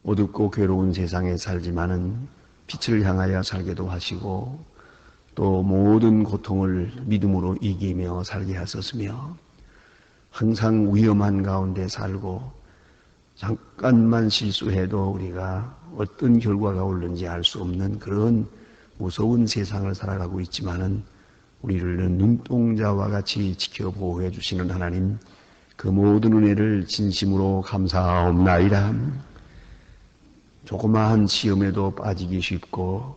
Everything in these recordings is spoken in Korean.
어둡고 괴로운 세상에 살지만은 빛을 향하여 살게도 하시고 또 모든 고통을 믿음으로 이기며 살게 하셨으며 항상 위험한 가운데 살고 잠깐만 실수해도 우리가 어떤 결과가 오는지 알 수 없는 그런 무서운 세상을 살아가고 있지만은 우리를 눈동자와 같이 지켜 보호해 주시는 하나님, 그 모든 은혜를 진심으로 감사하옵나이다. 조그마한 시험에도 빠지기 쉽고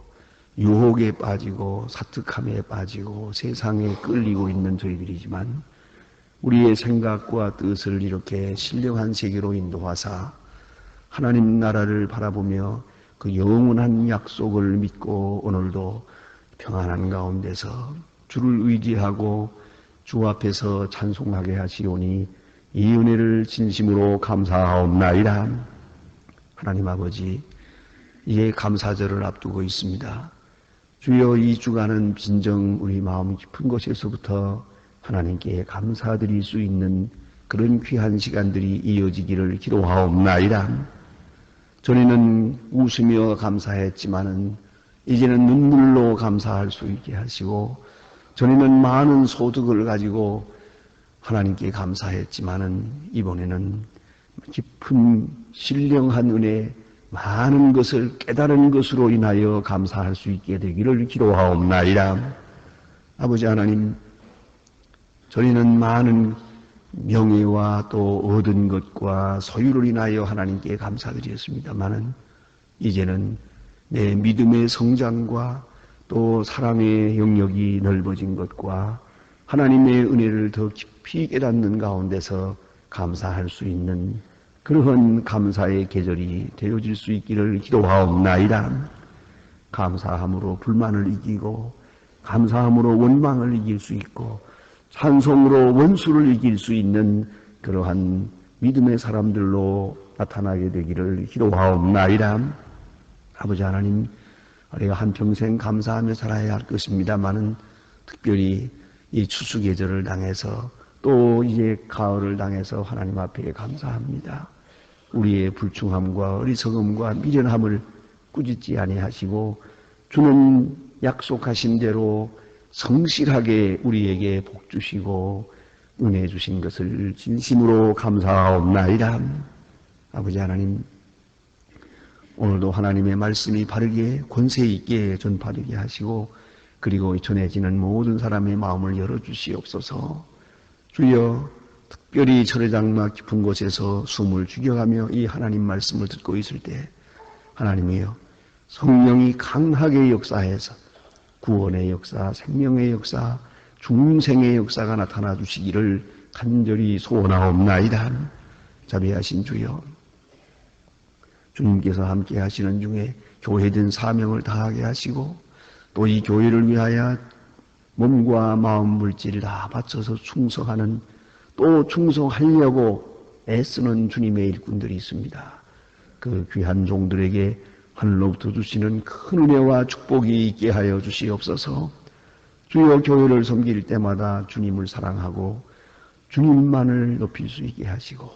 유혹에 빠지고 사특함에 빠지고 세상에 끌리고 있는 저희들이지만 우리의 생각과 뜻을 이렇게 신령한 세계로 인도하사 하나님 나라를 바라보며 그 영원한 약속을 믿고 오늘도 평안한 가운데서 주를 의지하고 주 앞에서 찬송하게 하시오니 이 은혜를 진심으로 감사하옵나이다. 하나님 아버지, 이제 감사절을 앞두고 있습니다. 주여, 이 주간은 진정 우리 마음 깊은 곳에서부터 하나님께 감사드릴 수 있는 그런 귀한 시간들이 이어지기를 기도하옵나이다. 전에는 웃으며 감사했지만은 이제는 눈물로 감사할 수 있게 하시고, 전에는 많은 소득을 가지고 하나님께 감사했지만은 이번에는 깊은 신령한 은혜, 많은 것을 깨달은 것으로 인하여 감사할 수 있게 되기를 기도하옵나이다. 아버지 하나님, 저희는 많은 명예와 또 얻은 것과 소유를 인하여 하나님께 감사드렸습니다마는 이제는 내 믿음의 성장과 또 사랑의 영역이 넓어진 것과 하나님의 은혜를 더 깊이 깨닫는 가운데서 감사할 수 있는 그러한 감사의 계절이 되어질 수 있기를 기도하옵나이다. 감사함으로 불만을 이기고 감사함으로 원망을 이길 수 있고 찬송으로 원수를 이길 수 있는 그러한 믿음의 사람들로 나타나게 되기를 기도하옵나이다. 아버지 하나님, 우리가 한평생 감사하며 살아야 할 것입니다마는 특별히 이 추수 계절을 당해서 또 이제 가을을 당해서 하나님 앞에 감사합니다. 우리의 불충함과 어리석음과 미련함을 꾸짖지 아니하시고 주는 약속하신 대로 성실하게 우리에게 복 주시고 은혜 주신 것을 진심으로 감사하옵나이다. 아버지 하나님, 오늘도 하나님의 말씀이 바르게 권세 있게 전파되게 하시고 그리고 전해지는 모든 사람의 마음을 열어주시옵소서. 주여, 특별히 철회장막 깊은 곳에서 숨을 죽여가며 이 하나님 말씀을 듣고 있을 때 하나님이여, 성령이 강하게 역사해서 구원의 역사, 생명의 역사, 중생의 역사가 나타나 주시기를 간절히 소원하옵나이다. 자비하신 주여, 주님께서 함께 하시는 중에 교회된 사명을 다하게 하시고 또 이 교회를 위하여 몸과 마음, 물질을 다 바쳐서 충성하는, 또 충성하려고 애쓰는 주님의 일꾼들이 있습니다. 그 귀한 종들에게 하늘로부터 주시는 큰 은혜와 축복이 있게 하여 주시옵소서. 주여, 교회를 섬길 때마다 주님을 사랑하고 주님만을 높일 수 있게 하시고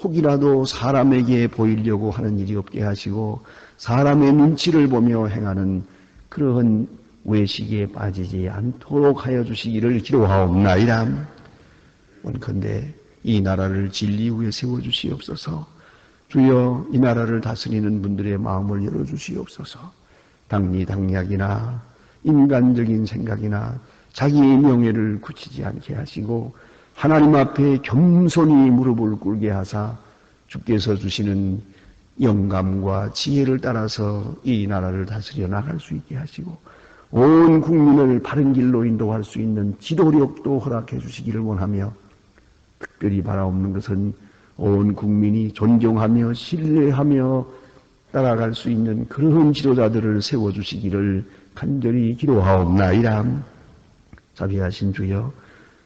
혹이라도 사람에게 보이려고 하는 일이 없게 하시고 사람의 눈치를 보며 행하는 그러한 외식에 빠지지 않도록 하여 주시기를 기도하옵나이다. 원컨대 이 나라를 진리 위에 세워주시옵소서. 주여, 이 나라를 다스리는 분들의 마음을 열어주시옵소서. 당리당략이나 인간적인 생각이나 자기의 명예를 굳히지 않게 하시고 하나님 앞에 겸손히 무릎을 꿇게 하사 주께서 주시는 영감과 지혜를 따라서 이 나라를 다스려 나갈 수 있게 하시고 온 국민을 바른 길로 인도할 수 있는 지도력도 허락해 주시기를 원하며, 특별히 바라옵는 것은 온 국민이 존경하며 신뢰하며 따라갈 수 있는 그런 지도자들을 세워주시기를 간절히 기도하옵나이다. 자비하신 주여,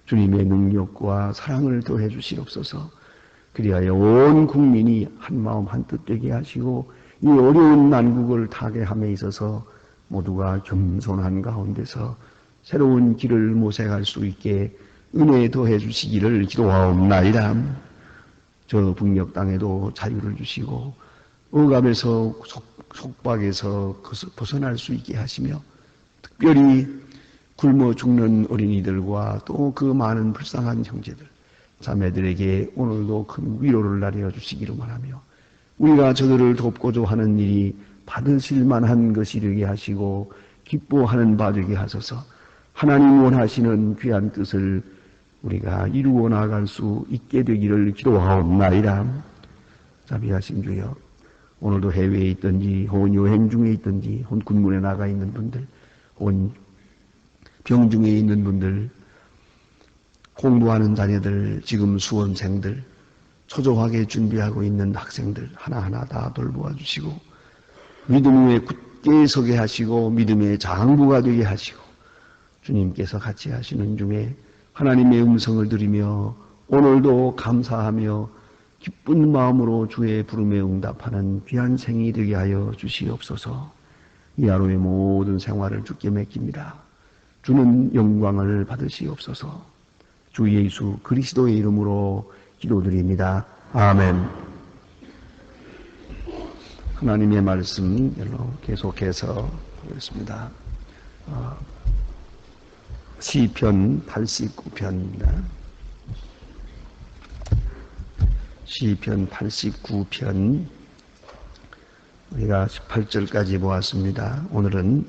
주님의 능력과 사랑을 더해 주시옵소서. 그리하여 온 국민이 한마음 한뜻 되게 하시고 이 어려운 난국을 타개함에 있어서 모두가 겸손한 가운데서 새로운 길을 모색할 수 있게 은혜 더해 주시기를 기도하옵나이다. 저 북녘 땅에도 자유를 주시고 억압에서 속박에서 벗어날 수 있게 하시며 특별히 굶어 죽는 어린이들과 또 그 많은 불쌍한 형제들, 자매들에게 오늘도 큰 위로를 내려주시기를 원하며 우리가 저들을 돕고자 하는 일이 받으실 만한 것이 되게 하시고 기뻐하는 바 되게 하소서. 하나님 원하시는 귀한 뜻을 우리가 이루어 나갈 수 있게 되기를 기도하옵나이다. 자비하신 주여, 오늘도 해외에 있든지 혹은 여행 중에 있든지 혹은 군문에 나가 있는 분들 혹은 병중에 있는 분들, 공부하는 자녀들, 지금 수험생들, 초조하게 준비하고 있는 학생들 하나하나 다 돌보아 주시고 믿음 위에 굳게 서게 하시고 믿음의 장부가 되게 하시고 주님께서 같이 하시는 중에 하나님의 음성을 들으며 오늘도 감사하며 기쁜 마음으로 주의 부름에 응답하는 귀한 생이 되게 하여 주시옵소서. 이 하루의 모든 생활을 주께 맡깁니다. 주는 영광을 받으시옵소서. 주 예수 그리스도의 이름으로 기도드립니다. 아멘. 하나님의 말씀 계속해서 보겠습니다. 시편 89편입니다. 시편 89편 우리가 18절까지 보았습니다. 오늘은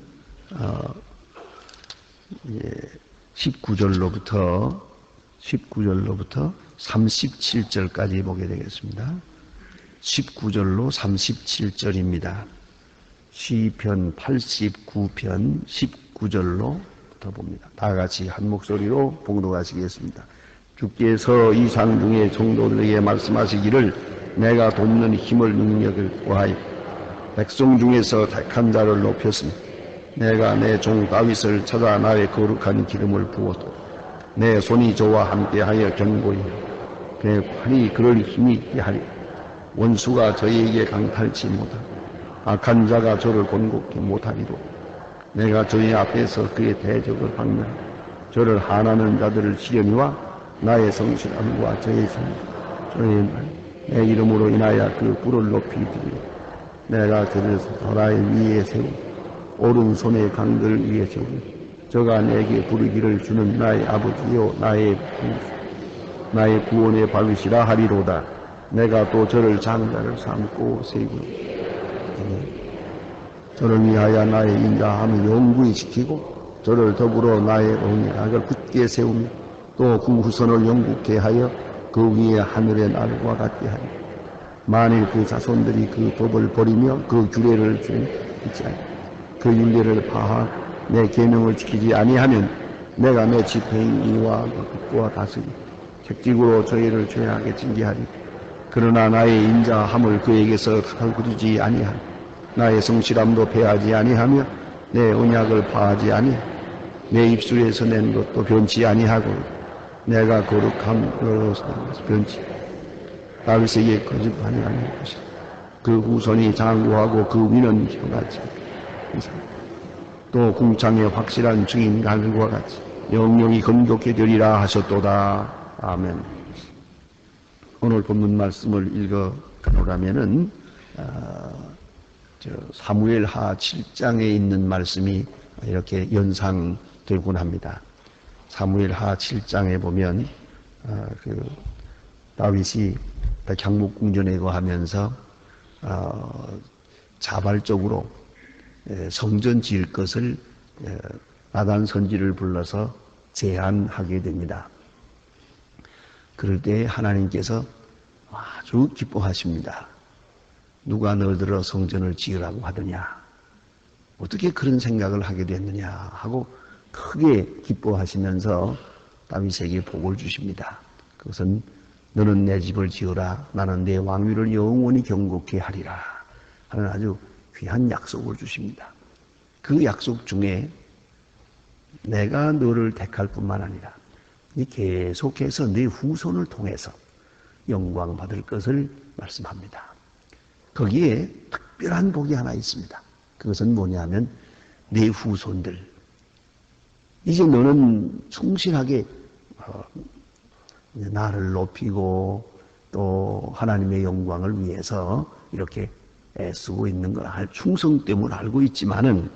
19절로부터 37절까지 보게 되겠습니다. 19절로 37절입니다. 시편 89편 19절로부터 봅니다. 다 같이 한 목소리로 봉독하시겠습니다. 주께서 이 상중의 성도들에게 말씀하시기를 내가 돕는 힘을 능력을 구하여 백성 중에서 택한 자를 높였으니 내가 내 종 다윗을 찾아 나의 거룩한 기름을 부었고 내 손이 저와 함께하여 견고히 내 팔이 그를 힘이 있게 하리. 원수가 저희에게 강탈치 못하고 악한 자가 저를 곤곡히 못하리로 내가 저희 앞에서 그의 대적을 박멸하고 저를 한하는 자들을 치려니와 나의 성실함과 저의 저의 내 이름으로 인하여 그 뿔을 높이 들이고 내가 그를 나라의 위에 세우고 오른손의 강들 위에 세우고 저가 내게 부르기를 주는 나의 아버지요 나의 구원의 방이시라 하리로다. 내가 또 저를 장자를 삼고 세우고 저를 위하여 나의 인자함을 영구히 지키고 저를 더불어 나의 언약을 굳게 세우며 또 그 후손을 영국케 하여 그 위에 하늘의 날과 같게 하리. 만일 그 자손들이 그 법을 버리며 그 규례를 지키지 아니 그 윤례를 파하 내 계명을 지키지 아니하면 내가 내 집행 이와 국고와 다스리 책직으로 저희를 죄하게 징계하리. 그러나 나의 인자함을 그에게서 거두지 아니하며 나의 성실함도 패하지 아니하며 내 언약을 파하지 아니하며 내 입술에서 낸 것도 변치 아니하고 내가 거룩함으로서 변치 다윗에게 거짓하지 아니할 것이다. 그 후손이 장구하고 그 위는 형같이 또 궁창의 확실한 증인 가늘과 같이 영영이 건독해 되리라 하셨도다. 아멘. 오늘 본문 말씀을 읽어 가노라면은 사무엘하 7장에 있는 말씀이 이렇게 연상되곤 합니다. 사무엘하 7장에 보면 다윗이 백향목궁전에 거하면서 자발적으로 성전 지을 것을 나단 선지를 불러서 제안하게 됩니다. 그럴 때 하나님께서 아주 기뻐하십니다. 누가 너희들어 성전을 지으라고 하더냐? 어떻게 그런 생각을 하게 됐느냐? 하고 크게 기뻐하시면서 다윗에게 복을 주십니다. 그것은 너는 내 집을 지으라. 나는 내 왕위를 영원히 경고케 하리라. 하는 아주 귀한 약속을 주십니다. 그 약속 중에 내가 너를 택할 뿐만 아니라 계속해서 네 후손을 통해서 영광 받을 것을 말씀합니다. 거기에 특별한 복이 하나 있습니다. 그것은 뭐냐면 네 후손들. 이제 너는 충실하게 나를 높이고 또 하나님의 영광을 위해서 이렇게 애쓰고 있는 걸 충성됨을 알고 있지만은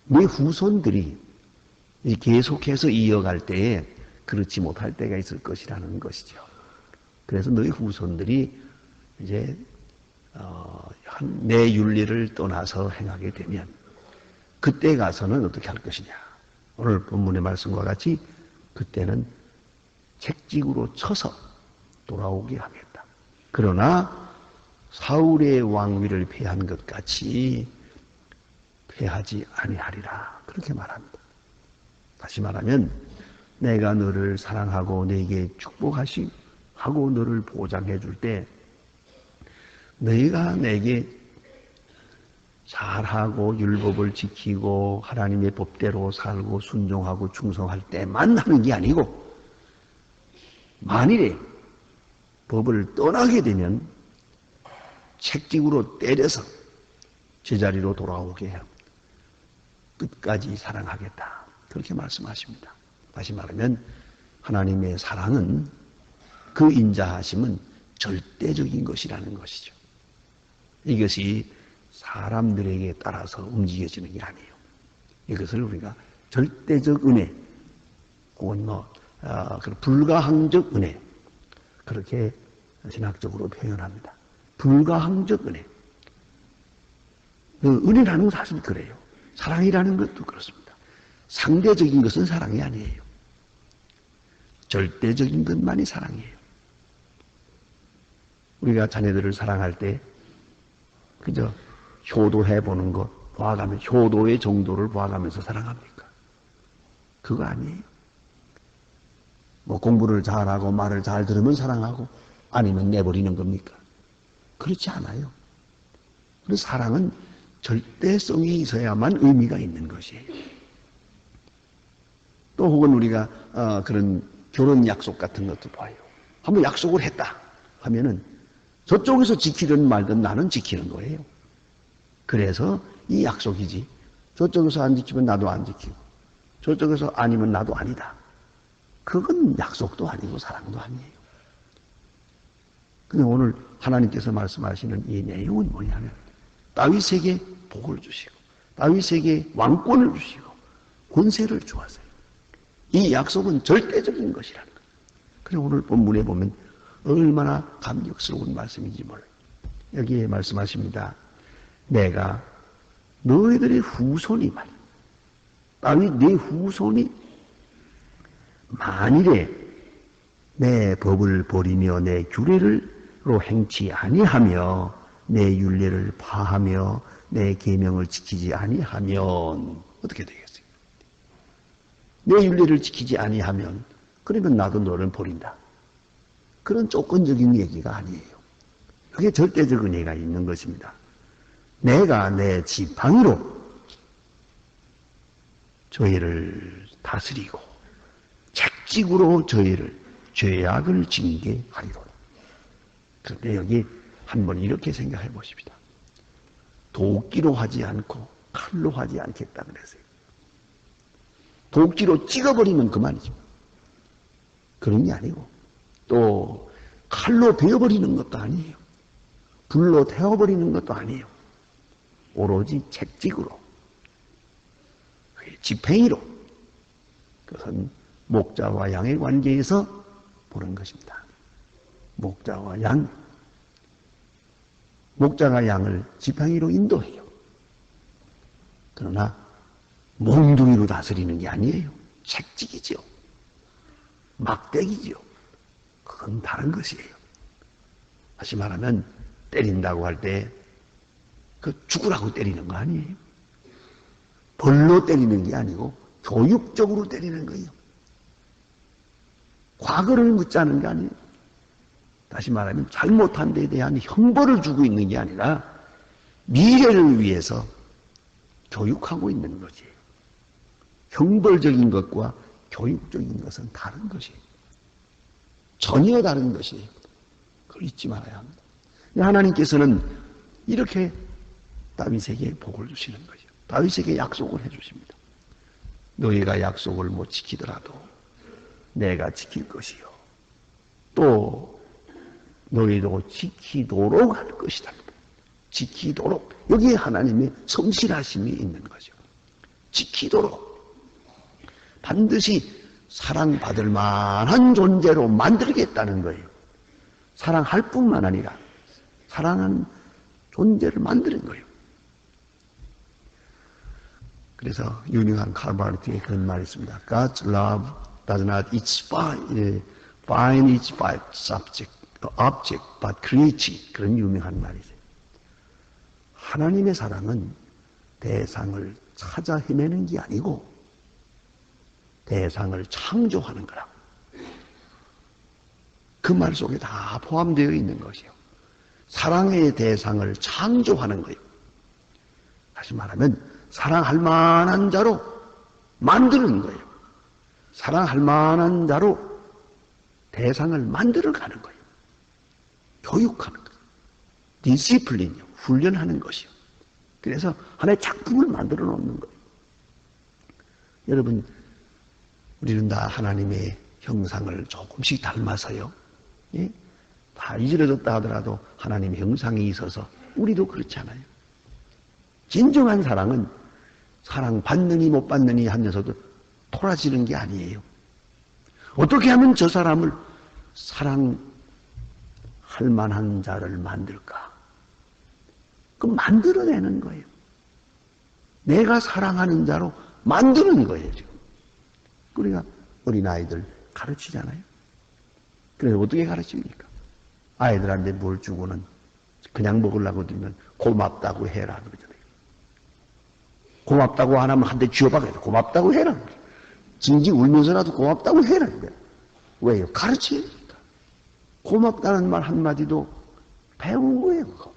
내 후손들이 계속해서 이어갈 때에 그렇지 못할 때가 있을 것이라는 것이죠. 그래서 너희 후손들이 이제 내 윤리를 떠나서 행하게 되면 그때 가서는 어떻게 할 것이냐. 오늘 본문의 말씀과 같이 그때는 책직으로 쳐서 돌아오게 하겠다. 그러나 사울의 왕위를 패한 것 같이 패하지 아니하리라. 그렇게 말합니다. 다시 말하면 내가 너를 사랑하고 내게 축복하고 너를 보장해 줄 때 너희가 내게 잘하고 율법을 지키고 하나님의 법대로 살고 순종하고 충성할 때만 하는 게 아니고 만일에 법을 떠나게 되면 책직으로 때려서 제자리로 돌아오게 해요. 끝까지 사랑하겠다. 그렇게 말씀하십니다. 다시 말하면 하나님의 사랑은 그 인자하심은 절대적인 것이라는 것이죠. 이것이 사람들에게 따라서 움직여지는 게 아니에요. 이것을 우리가 절대적 은혜 혹은 불가항적 은혜 그렇게 신학적으로 표현합니다. 불가항적 은혜. 은혜라는 건 사실 그래요. 사랑이라는 것도 그렇습니다. 상대적인 것은 사랑이 아니에요. 절대적인 것만이 사랑이에요. 우리가 자녀들을 사랑할 때 그저 효도해보는 것, 효도의 정도를 봐가면서 사랑합니까? 그거 아니에요. 공부를 잘하고 말을 잘 들으면 사랑하고 아니면 내버리는 겁니까? 그렇지 않아요. 그래서 사랑은 절대성이 있어야만 의미가 있는 것이에요. 또 혹은 우리가 그런 결혼 약속 같은 것도 봐요. 한번 약속을 했다 하면은 저쪽에서 지키든 말든 나는 지키는 거예요. 그래서 이 약속이지. 저쪽에서 안 지키면 나도 안 지키고 저쪽에서 아니면 나도 아니다. 그건 약속도 아니고 사랑도 아니에요. 근데 오늘 하나님께서 말씀하시는 이 내용은 뭐냐면 다윗에게 복을 주시고 다윗에게 왕권을 주시고 권세를 주었어요. 이 약속은 절대적인 것이라는 거예요. 그래서 오늘 본문에 보면 얼마나 감격스러운 말씀인지 몰라요. 여기에 말씀하십니다. 내가 너희들의 후손이 말이야. 다윗 내 후손이 만일에 내 법을 버리며 내 규례로 행치 아니하며 내 율례를 파하며 내 계명을 지키지 아니하면 어떻게 되겠어요? 내 율례를 지키지 아니하면 그러면 나도 너를 버린다. 그런 조건적인 얘기가 아니에요. 그게 절대적 은혜가 있는 것입니다. 내가 내 지팡이로 저희를 다스리고 책직으로 저희를 죄악을 징계하리로다. 그런데 여기 한번 이렇게 생각해 보십시다. 도끼로 하지 않고 칼로 하지 않겠다 그랬어요. 도끼로 찍어버리면 그만이죠. 그런 게 아니고 또 칼로 베어버리는 것도 아니에요. 불로 태워버리는 것도 아니에요. 오로지 책직으로 지팽이로 그것은 목자와 양의 관계에서 보는 것입니다. 목자와 양, 목자가 양을 지팡이로 인도해요. 그러나 몽둥이로 다스리는 게 아니에요. 책직이죠. 막대기죠. 그건 다른 것이에요. 다시 말하면 때린다고 할 때 그 죽으라고 때리는 거 아니에요. 벌로 때리는 게 아니고 교육적으로 때리는 거예요. 과거를 묻자는 게 아니에요. 다시 말하면 잘못한 데에 대한 형벌을 주고 있는 게 아니라 미래를 위해서 교육하고 있는 거지. 형벌적인 것과 교육적인 것은 다른 것이에요. 전혀 다른 것이에요. 그걸 잊지 말아야 합니다. 하나님께서는 이렇게 다윗에게 복을 주시는 거죠. 다윗에게 약속을 해주십니다. 너희가 약속을 못 지키더라도 내가 지킬 것이요. 또 너희도 지키도록 할 것이다. 지키도록. 여기에 하나님의 성실하심이 있는 거죠. 지키도록. 반드시 사랑받을 만한 존재로 만들겠다는 거예요. 사랑할 뿐만 아니라 사랑하는 존재를 만드는 거예요. 그래서 유명한 칼바르트의 그런 말이 있습니다. God's love does not find its object, but creates it. 그런 유명한 말이 있어요. 하나님의 사랑은 대상을 찾아 헤매는 게 아니고 대상을 창조하는 거라고. 그 말 속에 다 포함되어 있는 것이요. 사랑의 대상을 창조하는 거예요. 다시 말하면 사랑할 만한 자로 만드는 거예요. 사랑할 만한 자로 대상을 만들어가는 거예요. 교육하는 거예요. 디시플린이요. 훈련하는 것이요. 그래서 하나의 작품을 만들어 놓는 거예요. 여러분, 우리는 다 하나님의 형상을 조금씩 닮아서요. 예? 다 이지러졌다 하더라도 하나님의 형상이 있어서 우리도 그렇잖아요. 진정한 사랑은 사랑받느니 못 받느니 하면서도 토라지는 게 아니에요. 어떻게 하면 저 사람을 사랑할 만한 자를 만들까? 그 만들어내는 거예요. 내가 사랑하는 자로 만드는 거예요, 지금. 우리가 어린아이들 가르치잖아요. 그래서 어떻게 가르칩니까? 아이들한테 뭘 주고는 그냥 먹으려고 들면 고맙다고 해라 그러잖아요. 고맙다고 안 하면 한 대 쥐어박아야 돼. 고맙다고 해라. 징징 울면서라도 고맙다고 해라. 왜요? 가르쳐야 되니까. 고맙다는 말 한마디도 배운 거예요. 그거.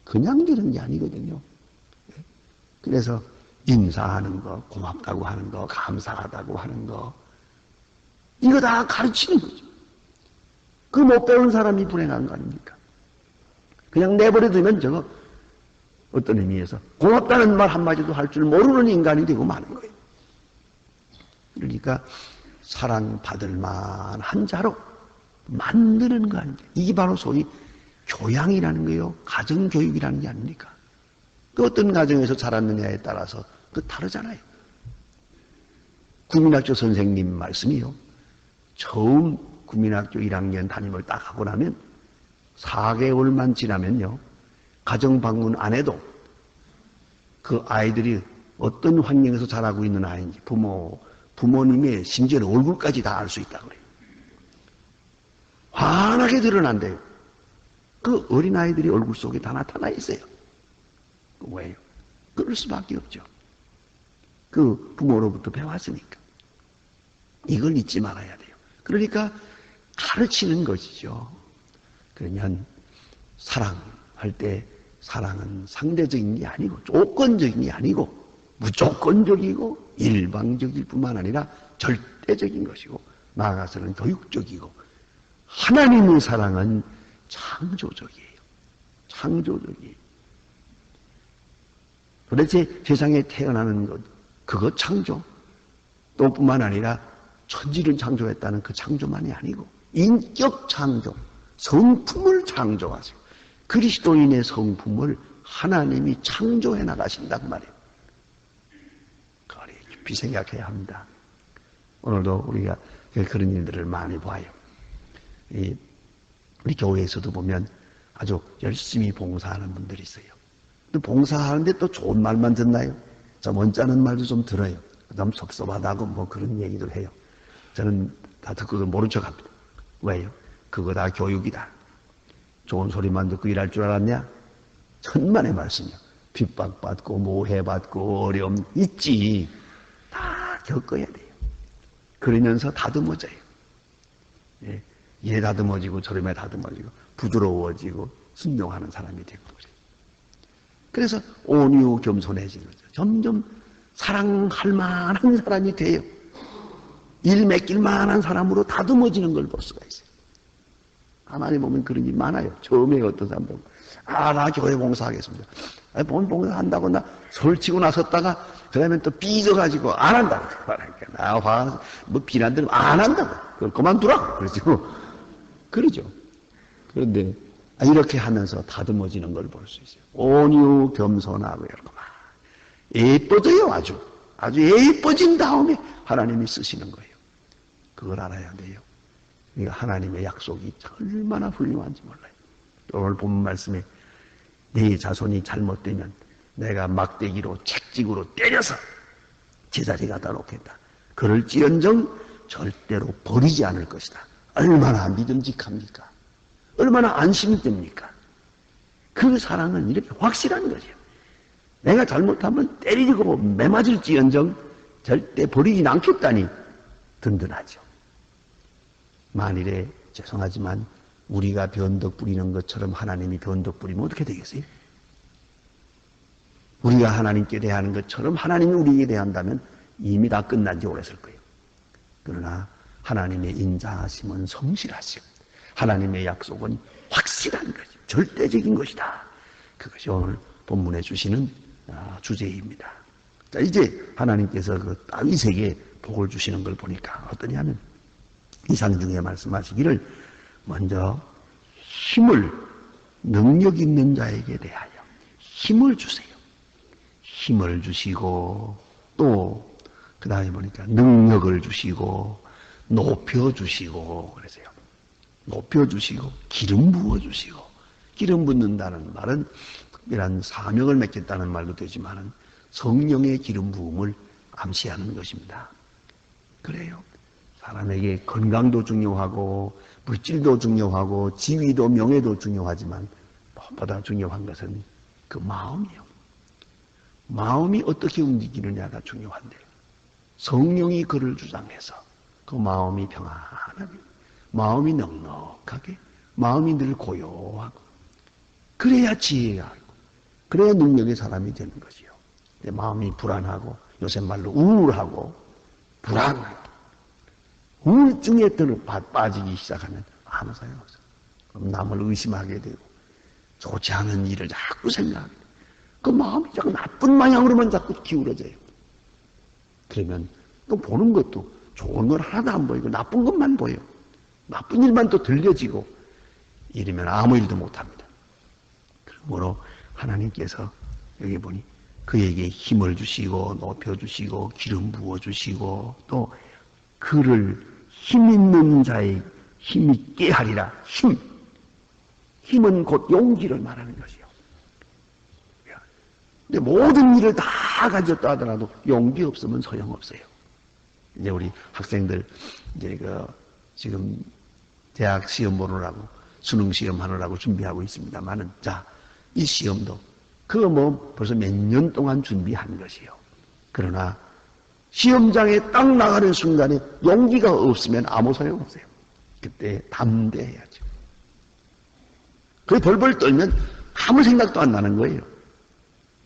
그냥 들은 게 아니거든요. 그래서 인사하는 거, 고맙다고 하는 거, 감사하다고 하는 거, 이거 다 가르치는 거죠. 그 못 배운 사람이 불행한 거 아닙니까? 그냥 내버려두면 저거 어떤 의미에서 고맙다는 말 한마디도 할 줄 모르는 인간이 되고 마는 거예요. 그러니까 사랑받을 만한 자로 만드는 거 아닙니까? 이게 바로 소위 교양이라는 거예요. 가정교육이라는 게 아닙니까? 그 어떤 가정에서 자랐느냐에 따라서 그 다르잖아요. 국민학교 선생님 말씀이요. 처음 국민학교 1학년 담임을 딱 하고 나면 4개월만 지나면요. 가정 방문 안 해도 그 아이들이 어떤 환경에서 자라고 있는 아이인지 부모님의 심지어 얼굴까지 다 알 수 있다고 그래요. 환하게 드러난대요. 그 어린아이들이 얼굴 속에 다 나타나 있어요. 왜요? 그럴 수밖에 없죠. 그 부모로부터 배웠으니까. 이걸 잊지 말아야 돼요. 그러니까 가르치는 것이죠. 그러면 사랑할 때 사랑은 상대적인 게 아니고 조건적인 게 아니고 무조건적이고 일방적일 뿐만 아니라 절대적인 것이고 나아가서는 교육적이고 하나님의 사랑은 창조적이에요. 창조적이에요. 도대체 세상에 태어나는 것, 그거 창조. 또 뿐만 아니라 천지를 창조했다는 그 창조만이 아니고 인격 창조, 성품을 창조하세요. 그리스도인의 성품을 하나님이 창조해 나가신단 말이에요. 그걸 깊이 생각해야 합니다. 오늘도 우리가 그런 일들을 많이 봐요. 우리 교회에서도 보면 아주 열심히 봉사하는 분들이 있어요. 또 봉사하는데 또 좋은 말만 듣나요? 좀 언짢은 말도 좀 들어요. 좀 섭섭하다고 뭐 그런 얘기들 해요. 저는 다 듣고 모른 척 합니다. 왜요? 그거 다 교육이다. 좋은 소리만 듣고 일할 줄 알았냐? 천만의 말씀이요. 핍박받고 모해받고 어려움 있지. 다 겪어야 돼요. 그러면서 다듬어져요. 예, 얘 다듬어지고 저렴에 다듬어지고 부드러워지고 순종하는 사람이 되고 그래요. 그래서 온유 겸손해지는 거죠. 점점 사랑할 만한 사람이 돼요. 일 맡길 만한 사람으로 다듬어지는 걸 볼 수가 있어요. 가만히 보면 그런 일 많아요. 처음에 어떤 사람 보면 나 교회 봉사하겠습니다. 봉사한다고 나 설치고 나섰다가 그 다음에 또 삐져가지고 안 한다고 말하니까 뭐 비난 들으면 안 한다고 그걸 그만두라고 그러죠. 그러죠. 그런데 이렇게 하면서 다듬어지는 걸 볼 수 있어요. 온유 겸손하고 이런 거 막 예뻐져요. 아주 예뻐진 다음에 하나님이 쓰시는 거예요. 그걸 알아야 돼요. 그러니까 하나님의 약속이 얼마나 훌륭한지 몰라요. 오늘 본 말씀에 네 자손이 잘못되면 내가 막대기로 채찍으로 때려서 제자리에 갖다 놓겠다. 그럴지언정 절대로 버리지 않을 것이다. 얼마나 믿음직합니까? 얼마나 안심이 됩니까? 그 사랑은 이렇게 확실한 거죠. 내가 잘못하면 때리고 매맞을지언정 절대 버리진 않겠다니 든든하죠. 만일에 죄송하지만 우리가 변덕 부리는 것처럼 하나님이 변덕 부리면 어떻게 되겠어요? 우리가 하나님께 대하는 것처럼 하나님이 우리에게 대한다면 이미 다 끝난 지 오래됐을 거예요. 그러나 하나님의 인자하심은 성실하심, 하나님의 약속은 확실한 것이 절대적인 것이다. 그것이 오늘 본문에 주시는 주제입니다. 자, 이제 하나님께서 그 다윗에게 복을 주시는 걸 보니까 어떠냐면 이상 중에 말씀하시기를 먼저 힘을 능력 있는 자에게 대하여 힘을 주세요. 힘을 주시고 또 그 다음에 보니까 능력을 주시고 높여주시고 그러세요. 높여주시고 기름 부어주시고 기름 붓는다는 말은 특별한 사명을 맺겠다는 말도 되지만 성령의 기름 부음을 암시하는 것입니다. 그래요. 사람에게 건강도 중요하고 물질도 중요하고 지위도 명예도 중요하지만 무엇보다 중요한 것은 그 마음이요. 마음이 어떻게 움직이느냐가 중요한데 성령이 그를 주장해서 그 마음이 평안하게, 마음이 넉넉하게, 마음이 늘 고요하고 그래야 지혜가 있고 그래야 능력의 사람이 되는 것이요. 마음이 불안하고 요새 말로 우울하고 불안하고 우울증에 빠지기 시작하면 아무 소용없어요. 그럼 남을 의심하게 되고 좋지 않은 일을 자꾸 생각하게 돼요. 그 마음이 자꾸 나쁜 방향으로만 자꾸 기울어져요. 그러면 또 보는 것도 좋은 건 하나도 안 보이고 나쁜 것만 보여요. 나쁜 일만 또 들려지고 이러면 아무 일도 못합니다. 그러므로 하나님께서 여기 보니 그에게 힘을 주시고 높여주시고 기름 부어주시고 또 그를 힘 있는 자의 힘 있게 하리라. 힘은 곧 용기를 말하는 것이요. 근데 모든 일을 다 가졌다 하더라도 용기 없으면 소용없어요. 이제 우리 학생들 이제 지금 대학 시험 보느라고 수능 시험 하느라고 준비하고 있습니다만은 자, 이 시험도 그거 벌써 몇 년 동안 준비한 것이요. 그러나 시험장에 딱 나가는 순간에 용기가 없으면 아무 소용없어요. 그때 담대해야죠. 그 벌벌 떨면 아무 생각도 안 나는 거예요.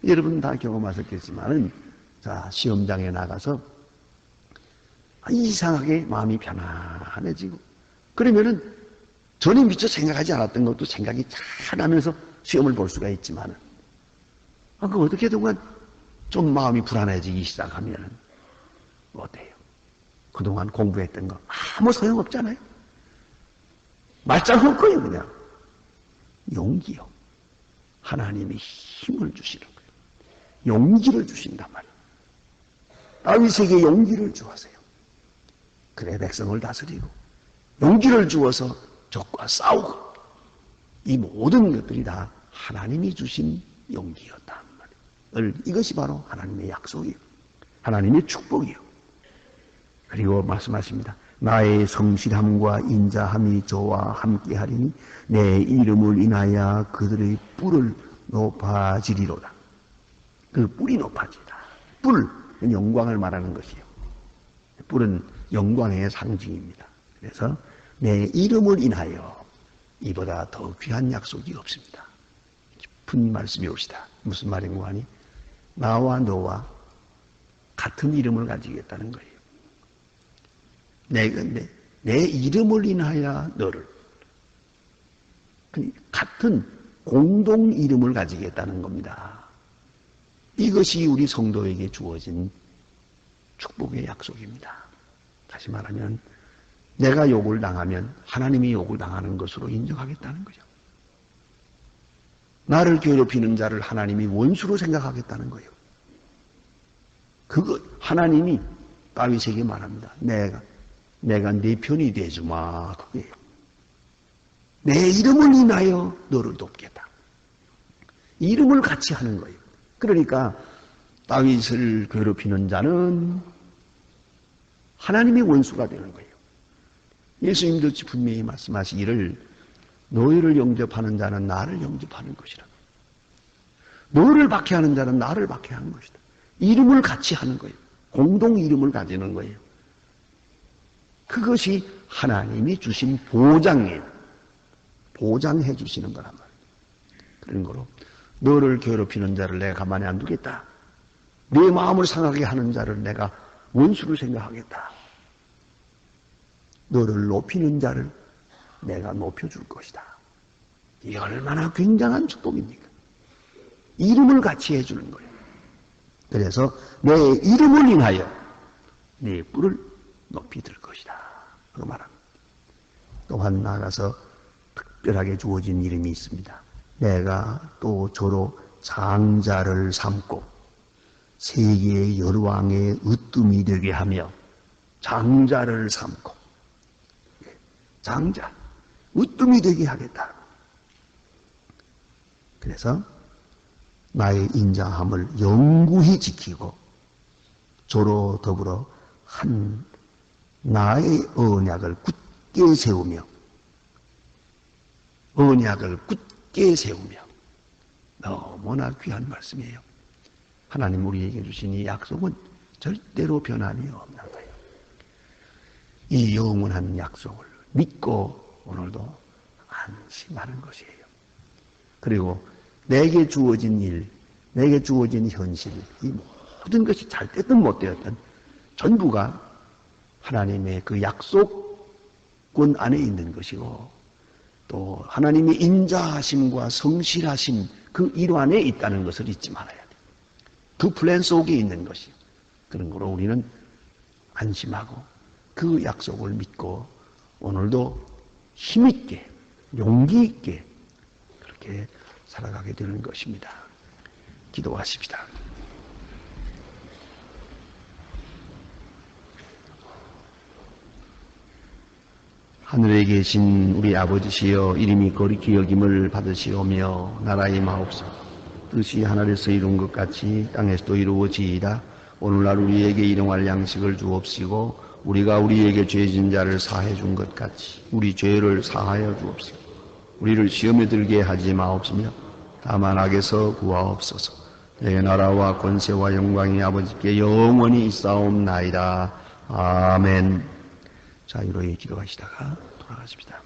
여러분 다 경험하셨겠지만은 자, 시험장에 나가서 이상하게 마음이 편안해지고 그러면은 전에 미처 생각하지 않았던 것도 생각이 잘 나면서 시험을 볼 수가 있지만은 그 어떻게든 좀 마음이 불안해지기 시작하면은 어때요? 그동안 공부했던 거 아무 소용없잖아요. 말짱 헛거예요 그냥. 용기요. 하나님이 힘을 주시는 거예요. 용기를 주신단 말이에요. 다윗에게 용기를 주었어요. 그래 백성을 다스리고 용기를 주어서 적과 싸우고 이 모든 것들이 다 하나님이 주신 용기였단 말이에요. 이것이 바로 하나님의 약속이에요. 하나님의 축복이에요. 그리고 말씀하십니다. 나의 성실함과 인자함이 저와 함께하리니 내 이름을 인하여 그들의 뿔을 높아지리로다. 그 뿔이 높아지다. 뿔은 영광을 말하는 것이에요. 뿔은 영광의 상징입니다. 그래서 내 이름을 인하여 이보다 더 귀한 약속이 없습니다. 깊은 말씀이 옵시다. 무슨 말인고 하니 나와 너와 같은 이름을 가지겠다는 거예요. 내 이름을 인하여 너를 같은 공동 이름을 가지겠다는 겁니다. 이것이 우리 성도에게 주어진 축복의 약속입니다. 다시 말하면 내가 욕을 당하면 하나님이 욕을 당하는 것으로 인정하겠다는 거죠. 나를 괴롭히는 자를 하나님이 원수로 생각하겠다는 거예요. 그거 하나님이 다윗에게 말합니다. 내가 네 편이 되주마. 그게요. 내 이름을 인하여 너를 돕겠다. 이름을 같이 하는 거예요. 그러니까 다윗을 괴롭히는 자는 하나님의 원수가 되는 거예요. 예수님도 분명히 말씀하시기를 너희를 영접하는 자는 나를 영접하는 것이라. 너를 박해하는 자는 나를 박해하는 것이다. 이름을 같이 하는 거예요. 공동 이름을 가지는 거예요. 그것이 하나님이 주신 보장이에요. 보장해 주시는 거란 말이에요. 그런 거로 너를 괴롭히는 자를 내가 가만히 안 두겠다. 내 마음을 상하게 하는 자를 내가 원수로 생각하겠다. 너를 높이는 자를 내가 높여줄 것이다. 이게 얼마나 굉장한 축복입니까? 이름을 같이 해주는 거예요. 그래서 내 이름을 인하여 네 뿔을 높이 들 것이다. 그 말합니다. 또한 나아가서 특별하게 주어진 이름이 있습니다. 내가 또 저로 장자를 삼고 세계의 열왕의 으뜸이 되게 하며 장자를 삼고 장자, 으뜸이 되게 하겠다. 그래서 나의 인자함을 영구히 지키고 저로 더불어 한 나의 언약을 굳게 세우며 언약을 굳게 세우며 너무나 귀한 말씀이에요. 하나님 우리에게 주신 이 약속은 절대로 변함이 없는 거예요. 이 영원한 약속을 믿고 오늘도 안심하는 것이에요. 그리고 내게 주어진 일, 내게 주어진 현실, 이 모든 것이 잘 됐든 못 되었든 전부가 하나님의 그 약속권 안에 있는 것이고 또 하나님의 인자하심과 성실하심 그 일환에 있다는 것을 잊지 말아야 돼요. 그 플랜 속에 있는 것이. 그런 거로 우리는 안심하고 그 약속을 믿고 오늘도 힘있게 용기 있게 그렇게 살아가게 되는 것입니다. 기도하십시다. 하늘에 계신 우리 아버지시여 이름이 거룩히 여김을 받으시오며 나라의 마옵소서 뜻이 하늘에서 이룬 것 같이 땅에서도 이루어지이다. 오늘날 우리에게 일용할 양식을 주옵시고 우리가 우리에게 죄진 자를 사해 준 것 같이 우리 죄를 사하여 주옵시고 우리를 시험에 들게 하지 마옵시며 다만 악에서 구하옵소서. 내 나라와 권세와 영광이 아버지께 영원히 있사옵나이다. 아멘. 자유로이 기도하시다가 돌아가십시다.